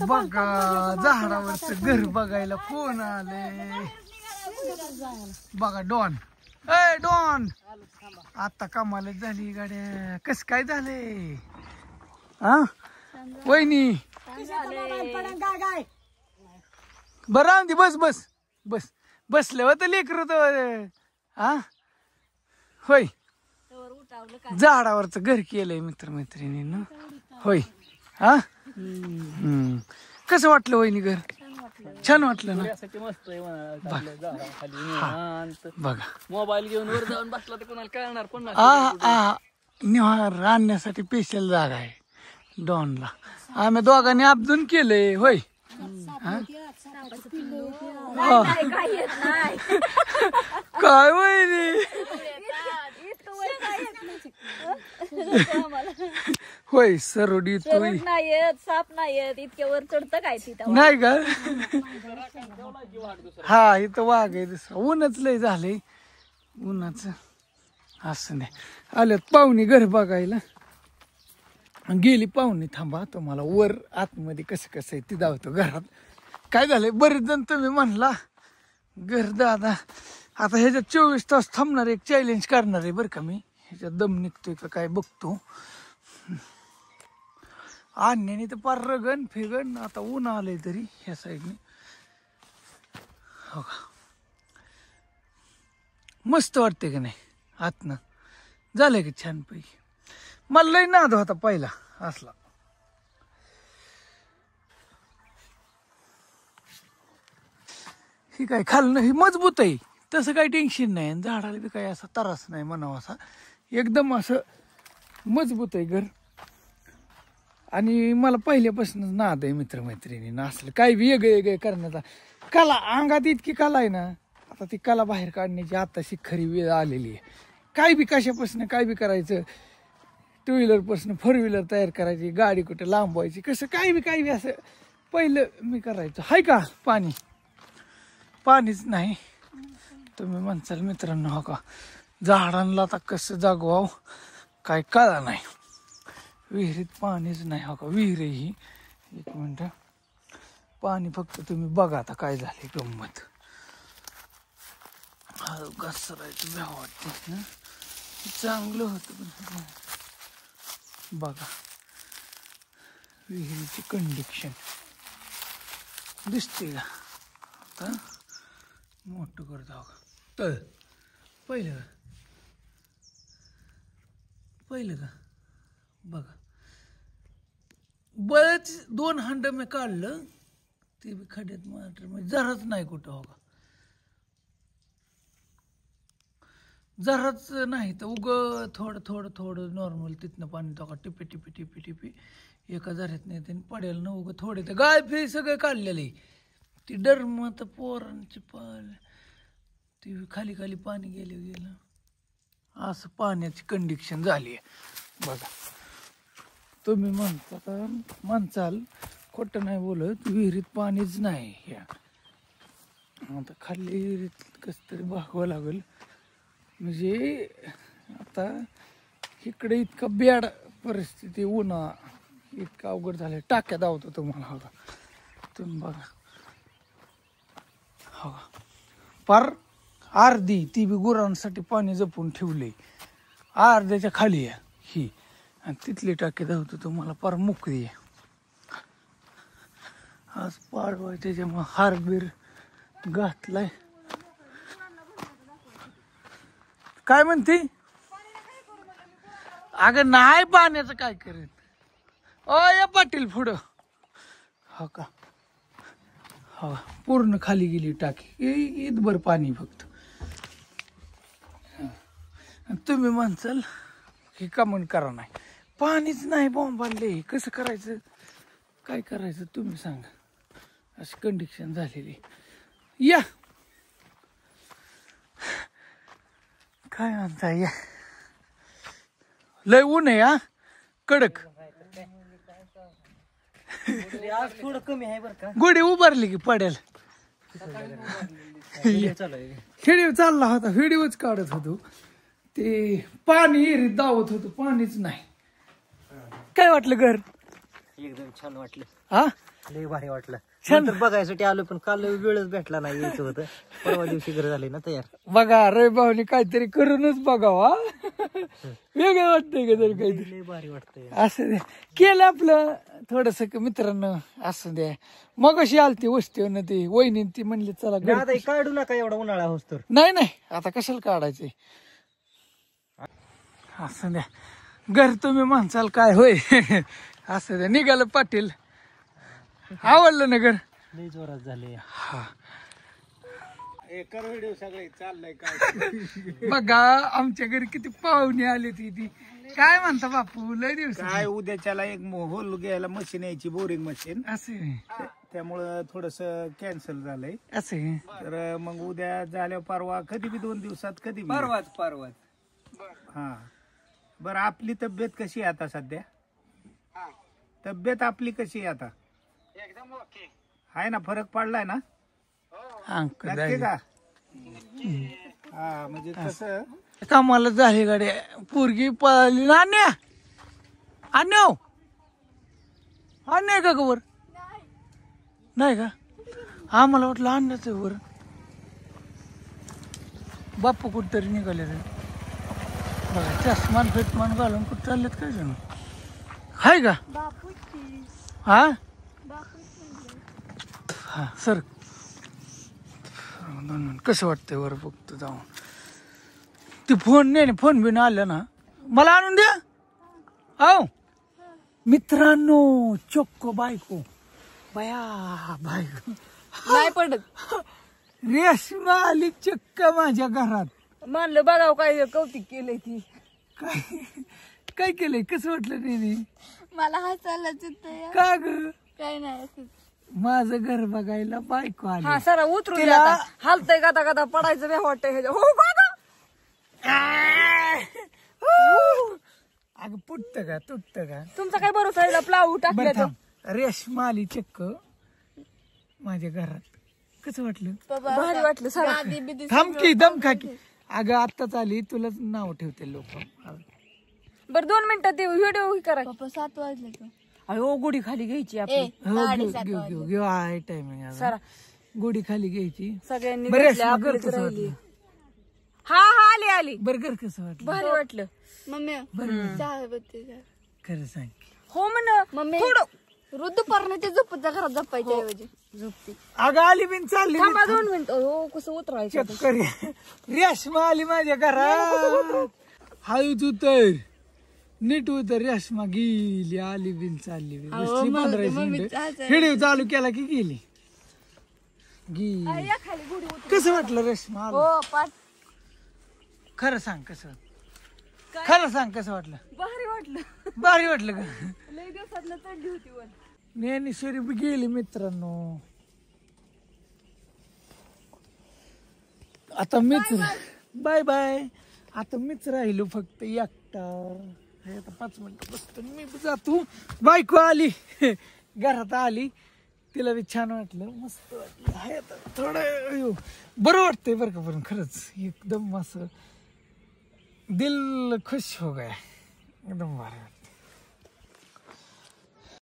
बघा झाडावरच घर बघायला कोण आले बघा. डॉन ए डॉन आता कमालच झाली गाड्या. कस काय झाले हा वहिनी? बरं आमदी बस बस बस बसले होत लेकर हा होय. झाडावरच घर केलंय मित्रमैत्रिणींना होय. हा कसं वाटलं वहिनी घर? छान वाटलं ना? बघा मोबाईल घेऊन वर जाऊन बसला तर कोणाला कळणार पण निहार आणण्यासाठी स्पेशल जागा आहे डॉनला. आम्ही दोघांनी अपजून केलंय होय. काय वहिनी होय सरोडी नाहीत साप नाहीत इतके वर चढतं काय तिथं नाही का? हा इथं वाघ आहे दुसरं. ऊनच लय झालंय उन्हाच. असं नाही आल्यात पाहुणी घर बघायला. गेली पाहुणी. थांबा तुम्हाला वर आतमध्ये कसं कसं आहे ती दावतो. घरात काय झालंय बरेच जण तुम्ही म्हणला घर दादा आता ह्याच्यात 24 तास थांबणार एक चॅलेंज करणार आहे बरं का मी. ह्याच्यात दम निघतोय का काय बघतो. आणण्याने तर पार रगन फिगन. आता ऊन आलंय तरी ह्या साईडने हो का मस्त वाटते का नाही आतनं. झालंय की छान पैकी. मला लय नाद होता पहिला असला. ही काय खाल्लं ही मजबूत आहे तसं काही टेन्शन नाही. झाडाला बी काही असा त्रास नाही म्हणावा असा. एकदम असं मजबूत आहे घर. आणि मला पहिल्यापासूनच नाद आहे मित्रमैत्रिणींना असलं काही वेगळे वेगळे करण्याचा. कला अंगात इतकी कला आहे ना. आता ती कला बाहेर काढण्याची आताशी खरी वेळ आलेली आहे. काय बी कशापासून काय बी करायचं. 2 व्हीलरपासून 4 व्हीलर तयार करायची. गाडी कुठे लांबवायची कसं काय बी असं पहिलं मी करायचं. हाय का पाणी? पाणीच नाही. तुम्ही म्हणसाल मित्रांनो हो का झाडांना आता कसं जागवाव काय कळा नाही. विहिरीत पाणीच नाही हो का. विहीर ही एक मिनिट पाणी फक्त तुम्ही बघा आता काय झाले गंमत. घसरायचं भ्या वाटत ना. चांगलं होतं बघा विहिरीची कंडिक्शन दिसते का? आता मोठं करतो का तळ पहिलं का बघा. बरेच 2 हांड मी काढलं ते बी खड्यात मात्र म्हणजे जराच नाही कुठं हो का. जराच नाही तर उग थोडं नॉर्मल तिथनं पाणी टाका टिपी टिपी टिपी टिपी एका झऱ्यात नाही त्याने पडेल ना. उगं थोडे तर गाय फी सगळे काढलेले. ती डरम तर पोरांची पाल ती खाली खाली पाणी गेलं असं पाण्याची कंडिक्शन झाली आहे बघा. तुम्ही म्हणताल खोटं नाही बोलत विहिरीत पाणीच नाही. ह्या आता खाली विहिरीत कसं तरी भागवावं लागेल. म्हणजे आता इकडे इतका बेड परिस्थिती उन्हा इतका अवघड झालं. टाक्या धावतो तुम्हाला हो का तुम्ही बघा हो पार अर्धी ती बी गुरांसाठी पाणी जपून ठेवले. अर्ध्याच्या खाली आहे ही आणि तिथली टाकी धावतो तुम्हाला पार मोकळी आहे. आज पाडवाय त्याच्यामुळे हारबीर घातलाय. काय म्हणते? अगं नाही पाण्याचं काय करेन. ओ या पाटील पुढं हो का हो पूर्ण खाली गेली टाकी. ईदभर पाणी फक्त. तुम्ही म्हणसाल की कमन करा नाही पाणीच नाही बॉम्ब आणले कसं करायचं काय करायचं तुम्ही सांगा. अशी कंडिशन झालेली. या काय म्हणताय या लय ऊन आहे हा कडक. थोडं कमी आहे बरं का. गुढी उभारली की पडेल. व्हिडिओ चालला होता व्हिडिओच काढत होतो. ते पाणी एरीत दावत होतो पाणीच नाही. काय वाटलं घर? एकदम छान वाटलं, हा लय भारी वाटलं. छान. नंतर बघायसाठी आलो पण काल वेळच भेटला नाही, यायचं होतं. परवा दिवशी घर झाले ना तयार. बघा रवी भाऊनी काहीतरी करूनच बघावा. वेगळं वाटतंय का तरी काहीतरी लय भारी वाटतंय. असं द्या केलं आपलं थोडस मित्रांनो. असं द्या मग अशी आलती वस्तीवर ती वहिनी ती म्हणली चला घरी. आता हे काढू नका एवढा उन्हाळा होस तर. नाही नाही आता कशाला काढायचे. असं द्या घर तुम्ही म्हणसाल काय होय. असं द्या निघालं पाटील. आवडलं ना घर. लय जोरात झाले. हा एकर व्हिडिओ सगळे चाललंय काय. बघा आमच्या घरी किती पाहुणे आले ती काय म्हणता बापू लय दिवस काय उद्याच्याला एक होल घ्यायला मशीन यायची, बोरिंग मशीन. असे त्यामुळं थोडस कॅन्सल झालंय. असे तर मग उद्या झाल्यावर परवा कधी बी 2 दिवसात कधी बी. परवाच. हा बरं आपली तब्येत कशी आहे आता सध्या? तब्येत आपली कशी आहे आता? एकदम ओके आहे ना? फरक पडलाय ना? अंक नक्की का? हा म्हणजे कसं कामाला झाली गाड्या पोरगी पळाली ना. अन्या का वर नाही का? आम्हाला वाटलं आणण्याच वर. बाप्पू कुठतरी निघाले रे बघा. चष्मान फेटमान घालून कुठं चाललेत काय जण हाय का? हा हा सर कसं वाटतंय वर बघतो जाऊन. ती फोन नाही फोन बिन आलं ना मला आणून द्या. हो मित्रांनो चोक्को बायको बया बायको नाही पडत. रेशमा आली चक्क माझ्या घरात. म्हणलं बघाव काय कौतिक केलंय ती. काय काय केलंय कसं वाटलं नाही मला हसायला येतंय. का ग? काय नाही असंच. माझं घर बघायला बायको आली. हा सरा उतरून तिला- द्या आता. हालतंय गाता गाता पडायचं बे वाटतंय ह्याच्या. हो का गं? अगं पुटत का तुटत का? तुमचा काय भरोसा आहे प्लाऊ टाकल्या बरं थांब. रेशमा आली चक्क माझ्या घरात. कसं वाटलं? भारी वाटलं सरा. थांब की दम खा की. अगं आत्ताच आली तुलाच नाव ठेवते लोक. बरं 2 मिनिटात ते व्हिडिओ करा. 7 वाजले का? अयो गोडी खाली घ्यायची आपली. हो घेऊ आहे टायमिंग. सरा गोडी खाली घ्यायची. सगळ्यांनी बरं घेतल्या, रेशमा, घर आपलीच कसं राहिली. वाटलं? हा आली आली. बर्गर कसं वाटलं? भारी वाटलं. मम्मी चहा बत्ती द्या. खरं सांग. हो म्हण मम्मी थोडं ऋतुपर्णाच्या झोपच्या घरात झोपायच्या ऐवजी झोपती. अगं आली बिन चालली थांबा 2 मिनिट. हो कसं उतरायचं. चक्कर रेशमा आली माझ्या घरात. हळूच उतर नीट उतर. रेशमा गेली आली बिन चालली बिन. बसली 15 मिनिटं. व्हिडिओ चालू केला की गेली. कसं वाटलं रेशमा आली? हो पाच खरं सांग कसं खरं सांग कसं वाटलं? भारी वाटलं. भारी वाटलं का? लई दिवसात चढली होती वर. ज्ञानेश्वरी बी गेली मित्रांनो. आता मीच बाय बाय. आता मीच राहिलो फक्त एकटा. हे आता 5 मिनिटं बसतो मी बी जातो. बायको आली घरात आली. तिला बी छान वाटलं मस्त वाटलं. आहे आता थोडं बरं वाटतंय बरं का. पण खरंच एकदम असं दिल खुश हो गया. एकदम भारी वाटतं.